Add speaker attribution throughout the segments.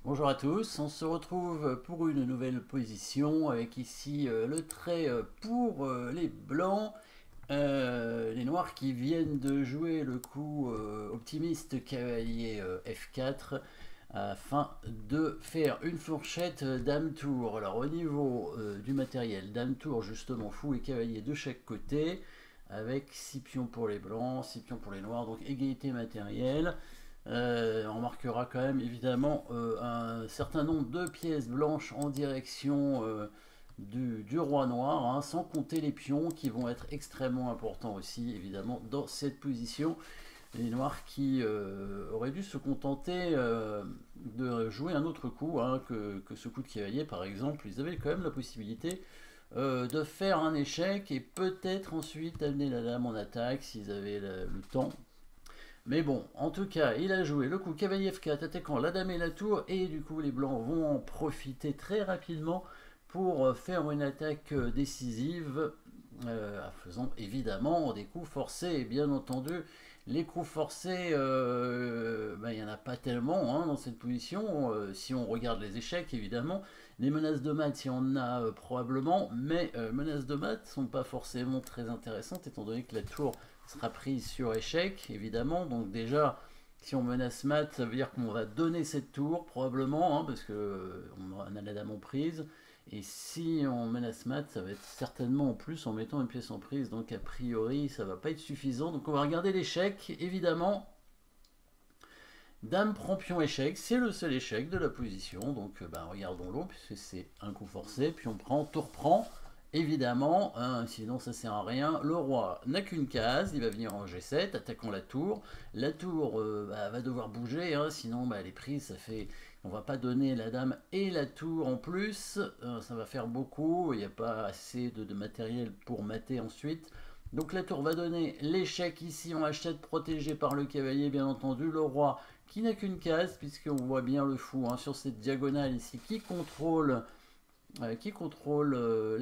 Speaker 1: Bonjour à tous, on se retrouve pour une nouvelle position avec ici le trait pour les blancs, les noirs qui viennent de jouer le coup optimiste cavalier F4 afin de faire une fourchette dame tour. Alors au niveau du matériel, dame tour justement fou et cavalier de chaque côté avec 6 pions pour les blancs, 6 pions pour les noirs, donc égalité matérielle. On marquera quand même évidemment un certain nombre de pièces blanches en direction du roi noir, hein, sans compter les pions qui vont être extrêmement importants aussi évidemment dans cette position. Les noirs qui auraient dû se contenter de jouer un autre coup hein, que ce coup de cavalier par exemple. Ils avaient quand même la possibilité de faire un échec et peut-être ensuite amener la dame en attaque s'ils avaient le temps. Mais bon, en tout cas, il a joué le coup cavalier F4 attaquant la dame et la tour, et du coup les blancs vont en profiter très rapidement pour faire une attaque décisive, faisant évidemment des coups forcés. Et bien entendu, les coups forcés, il n'y en a pas tellement hein, dans cette position. Si on regarde les échecs, évidemment, les menaces de mat, il y en a probablement, mais menaces de mat ne sont pas forcément très intéressantes, étant donné que la tour sera prise sur échec, évidemment. Donc déjà, si on menace mat, ça veut dire qu'on va donner cette tour, probablement, hein, parce qu'on a la dame en prise. Et si on menace mat, ça va être certainement en plus en mettant une pièce en prise. Donc a priori, ça va pas être suffisant. Donc on va regarder l'échec, évidemment. Dame prend pion échec, c'est le seul échec de la position. Donc regardons-le, puisque c'est un coup forcé. Puis on prend, tour prend. Évidemment, hein, sinon ça sert à rien. Le roi n'a qu'une case, il va venir en G7, attaquant la tour. La tour va devoir bouger, hein, sinon elle est prise, ça fait. On va pas donner la dame et la tour en plus, ça va faire beaucoup, il n'y a pas assez de matériel pour mater ensuite. Donc la tour va donner l'échec ici en H7 protégé par le cavalier, bien entendu. Le roi qui n'a qu'une case, puisqu'on voit bien le fou hein, sur cette diagonale ici qui contrôle la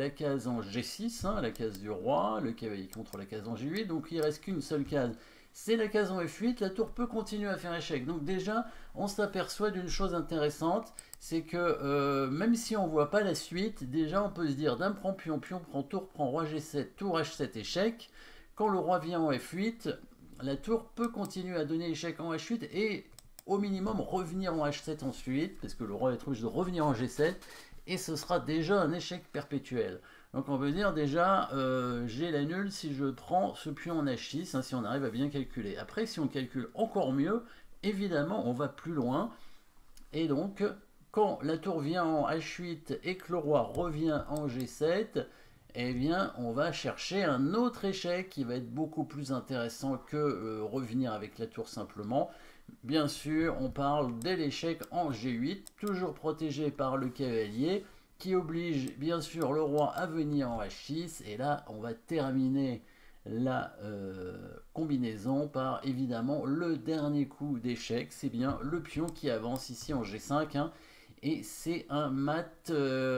Speaker 1: case en G6, hein, la case du roi, le cavalier contrôle la case en G8, donc il reste qu'une seule case, c'est la case en F8, la tour peut continuer à faire échec. Donc déjà, on s'aperçoit d'une chose intéressante, c'est que même si on ne voit pas la suite, déjà on peut se dire dame prend pion, pion prend tour, prend roi G7, tour H7, échec. Quand le roi vient en F8, la tour peut continuer à donner échec en H8 et au minimum revenir en H7 ensuite, parce que le roi est obligé de revenir en G7, et ce sera déjà un échec perpétuel. Donc on peut dire déjà, j'ai la nulle si je prends ce pion en H6, hein, si on arrive à bien calculer. Après, si on calcule encore mieux, évidemment, on va plus loin. Et donc, quand la tour vient en H8 et que le roi revient en G7, eh bien, on va chercher un autre échec qui va être beaucoup plus intéressant que revenir avec la tour simplement. Bien sûr, on parle de l'échec en G8, toujours protégé par le cavalier, qui oblige bien sûr le roi à venir en H6. Et là, on va terminer la combinaison par évidemment le dernier coup d'échec. C'est bien le pion qui avance ici en G5. Hein, et c'est un mat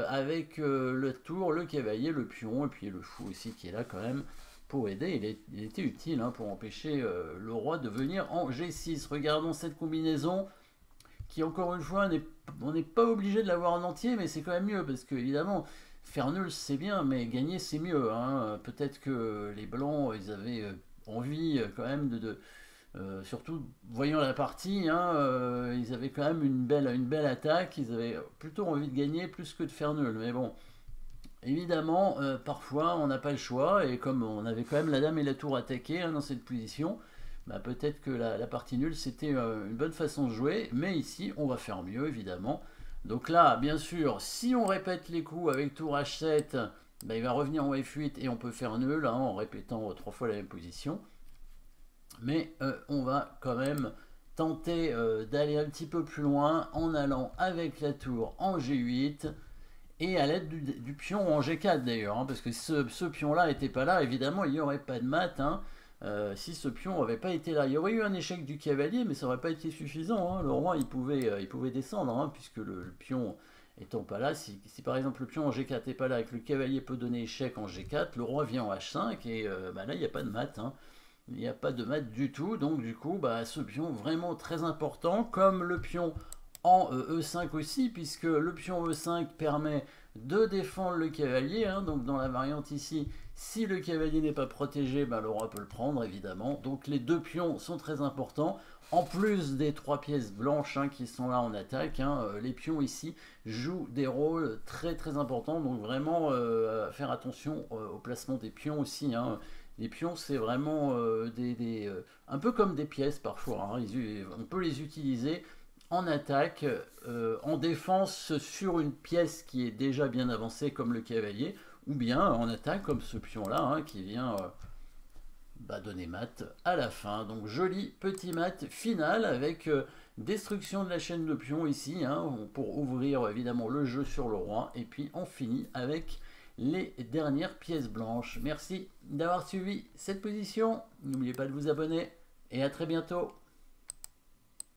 Speaker 1: avec le tour, le cavalier, le pion, et puis le fou aussi qui est là quand même pour aider. Il était utile hein, pour empêcher le roi de venir en G6. Regardons cette combinaison qui, encore une fois, on n'est pas obligé de l'avoir en entier, mais c'est quand même mieux parce que, évidemment, faire nul c'est bien, mais gagner c'est mieux. Hein. Peut-être que les blancs, ils avaient envie quand même surtout voyant la partie, hein, ils avaient quand même une belle attaque, ils avaient plutôt envie de gagner plus que de faire nul. Mais bon, évidemment, parfois on n'a pas le choix, et comme on avait quand même la dame et la tour attaquées hein, dans cette position, bah, peut-être que la partie nulle c'était une bonne façon de jouer, mais ici on va faire mieux évidemment. Donc là, bien sûr, si on répète les coups avec tour H7, bah, il va revenir en F8 et on peut faire nul hein, en répétant 3 fois la même position. Mais on va quand même tenter d'aller un petit peu plus loin en allant avec la tour en G8 et à l'aide du pion en G4 d'ailleurs, hein, parce que ce pion-là n'était pas là, évidemment il n'y aurait pas de mat. Hein, si ce pion n'avait pas été là, il y aurait eu un échec du cavalier, mais ça n'aurait pas été suffisant. Hein. Le roi il pouvait descendre, hein, puisque le pion étant pas là, si par exemple le pion en G4 n'est pas là et que le cavalier peut donner échec en G4, le roi vient en H5 et là il n'y a pas de mat. Hein. Il n'y a pas de mat du tout, donc du coup, ce pion vraiment très important, comme le pion en E5 aussi, puisque le pion E5 permet de défendre le cavalier, hein, donc dans la variante ici, si le cavalier n'est pas protégé, ben, le roi peut le prendre évidemment, donc les deux pions sont très importants, en plus des 3 pièces blanches hein, qui sont là en attaque, hein, les pions ici jouent des rôles très très importants, donc vraiment faire attention au placement des pions aussi, hein. Les pions, c'est vraiment un peu comme des pièces parfois, hein. On peut les utiliser en attaque, en défense sur une pièce qui est déjà bien avancée comme le cavalier, ou bien en attaque comme ce pion-là hein, qui vient donner mat à la fin. Donc joli petit mat final avec destruction de la chaîne de pions ici, hein, pour ouvrir évidemment le jeu sur le roi, et puis on finit avec les dernières pièces blanches. Merci d'avoir suivi cette position, n'oubliez pas de vous abonner, et à très bientôt.